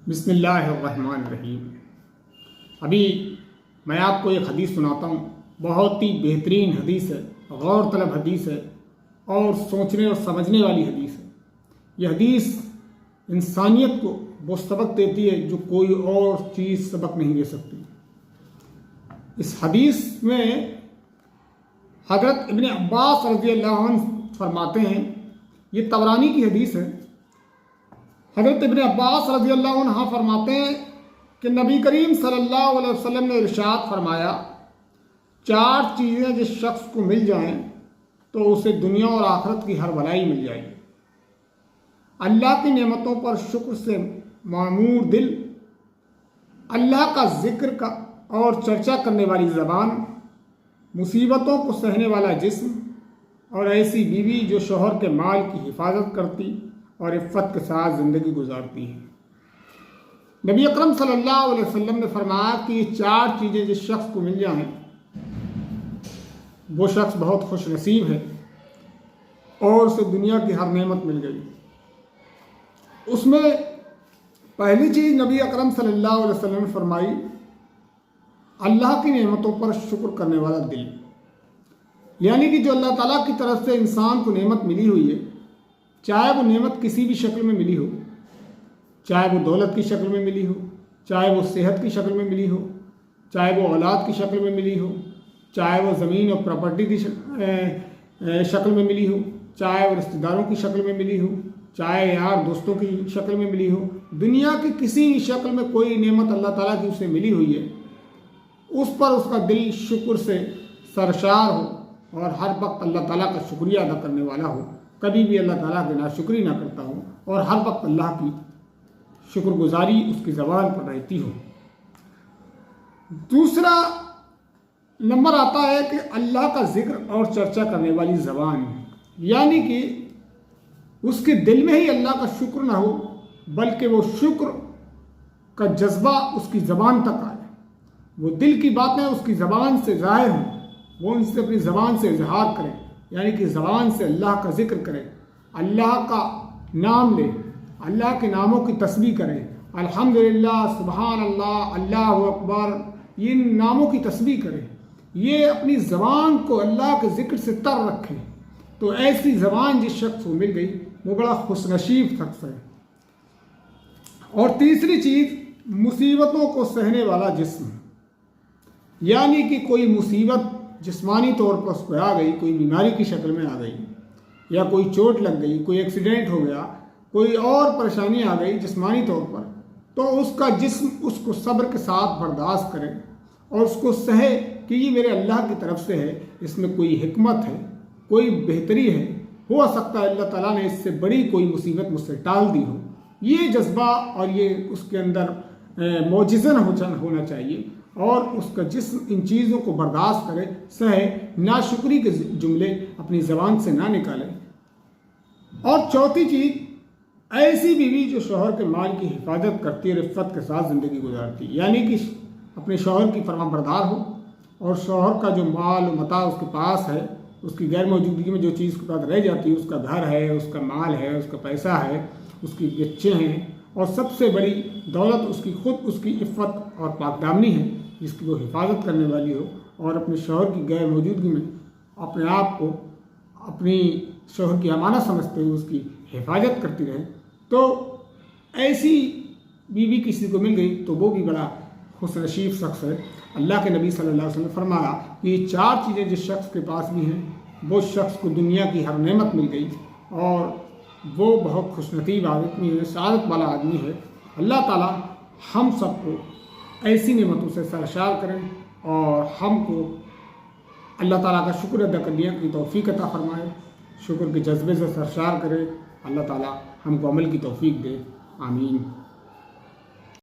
بسم اللہ الرحمن الرحیم۔ ابھی میں آپ کو ایک حدیث سناتا ہوں، بہت ہی بہترین حدیث ہے، غور طلب حدیث ہے اور سوچنے اور سمجھنے والی حدیث ہے۔ یہ حدیث انسانیت کو وہ سبق دیتی ہے جو کوئی اور چیز سبق نہیں دے سکتی۔ اس حدیث میں حضرت ابن عباس رضی اللہ عنہ فرماتے ہیں، یہ طبرانی کی حدیث ہے۔ حضرت ابن عباس رضی اللہ عنہ فرماتے ہیں کہ نبی کریم صلی اللہ علیہ وسلم نے ارشاد فرمایا، 4 چیزیں جس شخص کو مل جائیں تو اسے دنیا اور آخرت کی ہر بھلائی مل جائے گی۔ اللہ کی نعمتوں پر شکر سے معمور دل، اللہ کا ذکر کا اور چرچا کرنے والی زبان، مصیبتوں کو سہنے والا جسم، اور ایسی بیوی جو شوہر کے مال کی حفاظت کرتی اور عفت کے ساتھ زندگی گزارتی ہے۔ نبی اکرم صلی اللہ علیہ وسلم نے فرمایا کہ یہ 4 چیزیں جس شخص کو مل جائیں وہ شخص بہت خوش نصیب ہے اور اسے دنیا کی ہر نعمت مل گئی۔ اس میں پہلی چیز نبی اکرم صلی اللہ علیہ وسلم نے فرمائی، اللہ کی نعمتوں پر شکر کرنے والا دل، یعنی کہ جو اللہ تعالیٰ کی طرف سے انسان کو نعمت ملی ہوئی ہے، چاہے وہ نعمت کسی بھی شکل میں ملی ہو، چاہے وہ دولت کی شکل میں ملی ہو، چاہے وہ صحت کی شکل میں ملی ہو، چاہے وہ اولاد کی شکل میں ملی ہو، چاہے وہ زمین اور پراپرٹی کی شکل میں ملی ہو، چاہے وہ رشتہ داروں کی شکل میں ملی ہو، چاہے یار دوستوں کی شکل میں ملی ہو، دنیا کی کسی شکل میں کوئی نعمت اللہ تعالیٰ کی اسے ملی ہوئی ہے، اس پر اس کا دل شکر سے سرشار ہو اور ہر وقت اللہ تعالیٰ کا شکریہ ادا کرنے والا ہو، کبھی بھی اللہ تعالیٰ کی ناشکری نہ کرتا ہو اور ہر وقت اللہ کی شکر گزاری اس کی زبان پر رہتی ہو۔ دوسرا نمبر آتا ہے کہ اللہ کا ذکر اور چرچا کرنے والی زبان، یعنی کہ اس کے دل میں ہی اللہ کا شکر نہ ہو بلکہ وہ شکر کا جذبہ اس کی زبان تک آئے، وہ دل کی باتیں اس کی زبان سے ظاہر ہوں، وہ ان سے اپنی زبان سے اظہار کرے، یعنی کہ زبان سے اللہ کا ذکر کرے، اللہ کا نام لے، اللہ کے ناموں کی تسبیح کرے، الحمدللہ، سبحان اللہ، اللہ اکبر، ان ناموں کی تسبیح کرے، یہ اپنی زبان کو اللہ کے ذکر سے تر رکھے، تو ایسی زبان جس شخص کو مل گئی وہ بڑا خوش نصیب شخص ہے۔ اور تیسری چیز، مصیبتوں کو سہنے والا جسم، یعنی کہ کوئی مصیبت جسمانی طور پر اس پہ آ گئی، کوئی بیماری کی شکل میں آ گئی، یا کوئی چوٹ لگ گئی، کوئی ایکسیڈنٹ ہو گیا، کوئی اور پریشانی آ گئی جسمانی طور پر، تو اس کا جسم اس کو صبر کے ساتھ برداشت کرے اور اس کو سہے کہ یہ میرے اللہ کی طرف سے ہے، اس میں کوئی حکمت ہے، کوئی بہتری ہے، ہو سکتا ہے اللہ تعالیٰ نے اس سے بڑی کوئی مصیبت مجھ سے ٹال دی ہو۔ یہ جذبہ اور یہ اس کے اندر معجزہ ہونا چاہیے اور اس کا جسم ان چیزوں کو برداشت کرے، سہے، ناشکری کے جملے اپنی زبان سے نہ نکالے۔ اور چوتھی چیز، ایسی بیوی جو شوہر کے مال کی حفاظت کرتی اور عفت کے ساتھ زندگی گزارتی، یعنی کہ اپنے شوہر کی فرما بردار ہو اور شوہر کا جو مال و متاع اس کے پاس ہے، اس کی غیر موجودگی میں جو چیز اس کے پاس رہ جاتی ہے، اس کا گھر ہے، اس کا مال ہے، اس کا پیسہ ہے، اس کی بچے ہیں، اور سب سے بڑی دولت اس کی خود اس کی عفت اور پاک دامنی ہے، جس کی وہ حفاظت کرنے والی ہو اور اپنے شوہر کی غیر موجودگی میں اپنے آپ کو اپنی شوہر کی امانت سمجھتے ہوئے اس کی حفاظت کرتی رہے، تو ایسی بیوی کسی کو مل گئی تو وہ بھی بڑا خوش نصیب شخص ہے۔ اللہ کے نبی صلی اللہ علیہ وسلم نے فرمایا کہ یہ 4 چیزیں جس شخص کے پاس بھی ہیں وہ شخص کو دنیا کی ہر نعمت مل گئی اور وہ بہت خوش نصیب آدمی ہے، سعادت والا آدمی ہے۔ اللہ تعالیٰ ہم سب کو ایسی نعمتوں سے سرشار کریں اور ہم کو اللہ تعالیٰ کا شکر ادا کرنے کی توفیق عطا فرمائے، شکر کے جذبے سے سرشار کرے، اللہ تعالیٰ ہم کو عمل کی توفیق دے، آمین۔